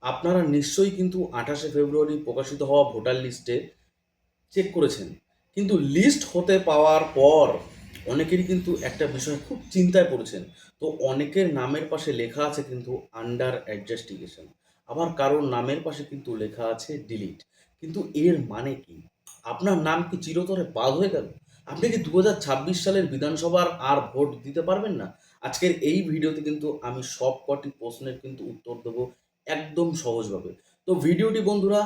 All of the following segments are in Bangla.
আপনারা নিশ্চয়ই কিন্তু ২৮শে ফেব্রুয়ারি প্রকাশিত হওয়া ভোটার লিস্টে চেক করেছেন। কিন্তু লিস্ট হতে পাওয়ার পর অনেকেরই কিন্তু একটা বিষয় খুব চিন্তায় পড়েছেন। তো অনেকের নামের পাশে লেখা আছে কিন্তু আন্ডার অ্যাডজাস্টিগেশন। আবার কারোর নামের পাশে কিন্তু লেখা আছে ডিলিট। কিন্তু এর মানে কি? আপনার নাম কি চিরতরে বাদ হয়ে গেল? আপনি কি ২০২৬ সালের বিধানসভার আর ভোট দিতে পারবেন না? আজকের এই ভিডিওতে কিন্তু আমি সবকটি প্রশ্নের কিন্তু উত্তর দেবো একদম সহজভাবে। তো ভিডিওটি বন্ধুরা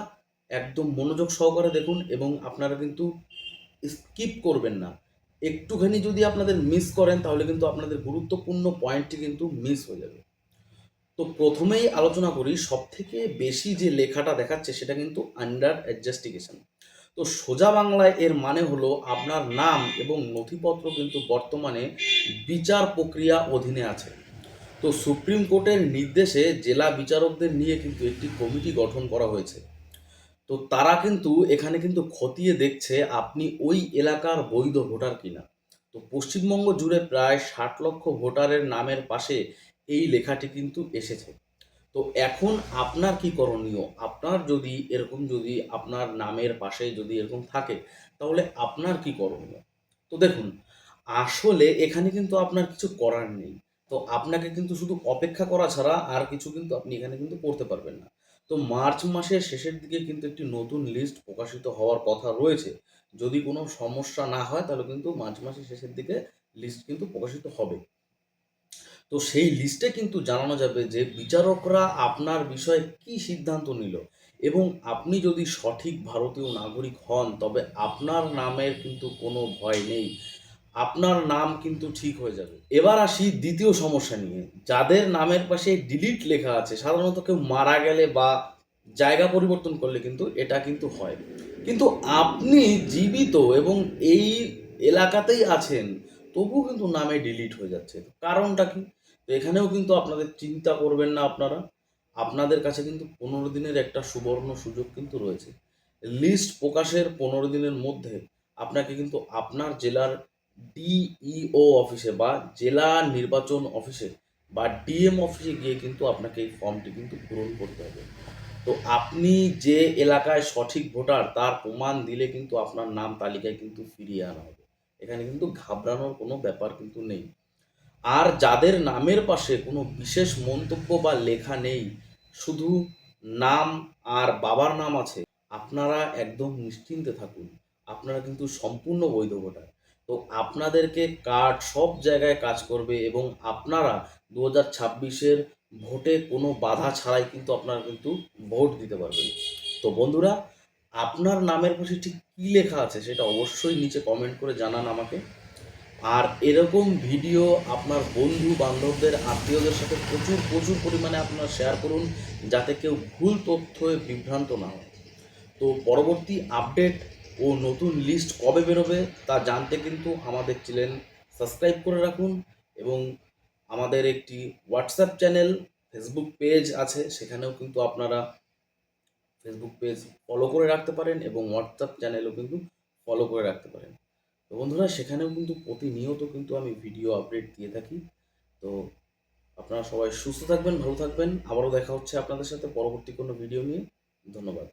একদম মনোযোগ সহকারে দেখুন এবং আপনারা কিন্তু স্কিপ করবেন না। একটুখানি যদি আপনাদের মিস করেন তাহলে কিন্তু আপনাদের গুরুত্বপূর্ণ পয়েন্টটি কিন্তু মিস হয়ে যাবে। তো প্রথমেই আলোচনা করি সবথেকে বেশি যে লেখাটা দেখাচ্ছে সেটা কিন্তু আন্ডার অ্যাডজাস্টিগেশন। তো সোজা বাংলায় এর মানে হলো আপনার নাম এবং নথিপত্র কিন্তু বর্তমানে বিচার প্রক্রিয়া অধীনে আছে। তো সুপ্রিম কোর্টের নির্দেশে জেলা বিচারকদের নিয়ে কিন্তু একটি কমিটি গঠন করা হয়েছে। তো তারা কিন্তু এখানে কিন্তু খতিয়ে দেখছে আপনি ওই এলাকার বৈধ ভোটার কিনা। তো পশ্চিমবঙ্গ জুড়ে প্রায় ৬০ লক্ষ ভোটারের নামের পাশে এই লেখাটি কিন্তু এসেছে। তো এখন আপনার কি করণীয়? আপনার যদি এরকম যদি আপনার নামের পাশে যদি এরকম থাকে তাহলে আপনার কি করণীয়? তো দেখুন, আসলে এখানে কিন্তু আপনার কিছু করার নেই। তো আপনাকে কিন্তু শুধু অপেক্ষা করা ছাড়া আর কিছু কিন্তু আপনি এখানে কিন্তু করতে পারবেন না। তো মার্চ মাসের শেষের দিকে কিন্তু একটি নতুন লিস্ট প্রকাশিত হওয়ার কথা রয়েছে। যদি কোনো সমস্যা না হয় তাহলে কিন্তু মার্চ মাসের শেষের দিকে লিস্ট কিন্তু প্রকাশিত হবে। তো সেই লিস্টে কিন্তু জানানো যাবে যে বিচারকরা আপনার বিষয়ে কী সিদ্ধান্ত নিল এবং আপনি যদি সঠিক ভারতীয় নাগরিক হন তবে আপনার নামের কিন্তু কোনো ভয় নেই। আপনার নাম কিন্তু ঠিক হয়ে যাবে। এবার আসি দ্বিতীয় সমস্যা নিয়ে। যাদের নামের পাশে ডিলিট লেখা আছে, সাধারণত কেউ মারা গেলে বা জায়গা পরিবর্তন করলে কিন্তু এটা কিন্তু হয়। কিন্তু আপনি জীবিত এবং এই এলাকাতেই আছেন, তবুও কিন্তু নামে ডিলিট হয়ে যাচ্ছে। কারণটা কি? তো এখানেও কিন্তু আপনাদের চিন্তা করবেন না আপনারা। আপনাদের কাছে কিন্তু ১৫ দিনের একটা সুবর্ণ সুযোগ কিন্তু রয়েছে। লিস্ট প্রকাশের ১৫ দিনের মধ্যে আপনাকে কিন্তু আপনার জেলার ডিইও অফিসে বা জেলা নির্বাচন অফিসে বা ডিএম অফিসে গিয়ে কিন্তু আপনাকে এই ফর্মটি কিন্তু পূরণ করতে হবে। তো আপনি যে এলাকায় সঠিক ভোটার তার প্রমাণ দিলে কিন্তু আপনার নাম তালিকায় কিন্তু ফিরিয়ে আনা হবে। এখানে কিন্তু ঘাবড়ানোর কোনো ব্যাপার কিন্তু নেই। আর যাদের নামের পাশে কোনো বিশেষ মন্তব্য বা লেখা নেই, শুধু নাম আর বাবার নাম আছে, আপনারা একদম নিশ্চিন্তে থাকুন। আপনারা কিন্তু সম্পূর্ণ বৈধ ভোটার। তো আপনাদেরকে কার্ড সব জায়গায় কাজ করবে এবং আপনারা ২০২৬-এর ভোটে কোনো বাধা ছাড়াই কিন্তু আপনারা কিন্তু ভোট দিতে পারবেন। তো বন্ধুরা, আপনার নামের পাশে ঠিক কী লেখা আছে সেটা অবশ্যই নিচে কমেন্ট করে জানান আমাকে। আর এরকম ভিডিও আপনার বন্ধু বান্ধবদের আত্মীয়দের সাথে প্রচুর প্রচুর পরিমাণে আপনারা শেয়ার করুন যাতে কেউ ভুল তথ্যে বিভ্রান্ত না হয়। তো পরবর্তী আপডেট ও নতুন লিস্ট কবে বেরোবে তা জানতে কিন্তু আমাদের চ্যানেল সাবস্ক্রাইব করে রাখুন এবং আমাদের একটি হোয়াটসঅ্যাপ চ্যানেল, ফেসবুক পেজ আছে, সেখানেও কিন্তু আপনারা ফেসবুক পেজ ফলো করে রাখতে পারেন এবং হোয়াটসঅ্যাপ চ্যানেলও কিন্তু ফলো করে রাখতে পারেন। তো বন্ধুরা, সেখানেও কিন্তু প্রতিনিয়ত কিন্তু আমি ভিডিও আপডেট দিয়ে থাকি। তো আপনারা সবাই সুস্থ থাকবেন, ভালো থাকবেন। আবারও দেখা হচ্ছে আপনাদের সাথে পরবর্তী কোনো ভিডিও নিয়ে। ধন্যবাদ।